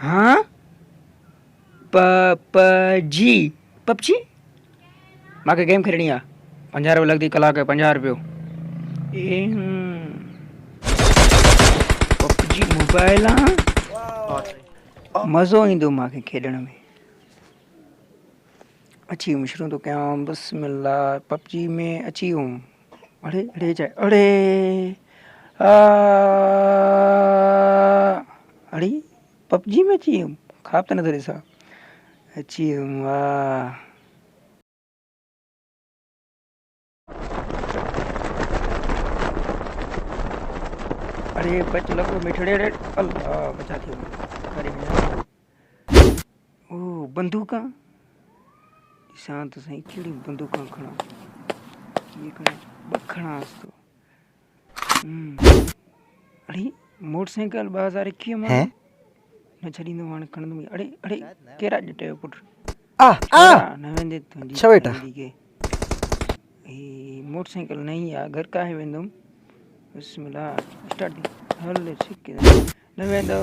हाँ PUBG PUBG मूंखे game खेॾणी आहे 50 रुपया लॻंदी कलाक 50 रुपयो पबजी मोबाइल मज़ो ईंदो मूंखे खेॾण में अची वियुमि शुरू थो कयां बिस्मिल्लाह पबजी में अची वियुमि अड़े अड़े जाए अड़े अड़े पबजी में अची वियुमि ख़्वाब त नथो ॾिसां अची वियुमि वाह अरे बच लगो मिठड़े अड़े अल्लाह बचा थी अरे ओ बंदूका ॾिसां त सही कहिड़ी बंदूका खणा ये खणा बखणांसि थो अड़े मोटरसाइकिल 2021 में न छॾींदो हाणे खणंदुमि अड़े अड़े कहिड़ा ॾिठो पुटु न वेंदे तुंहिंजी के मोटरसाइकिल नहीं आहे घर काहे वेंदुमि बिस्मिल्लाह स्टार्ट हल छिक न वेंदो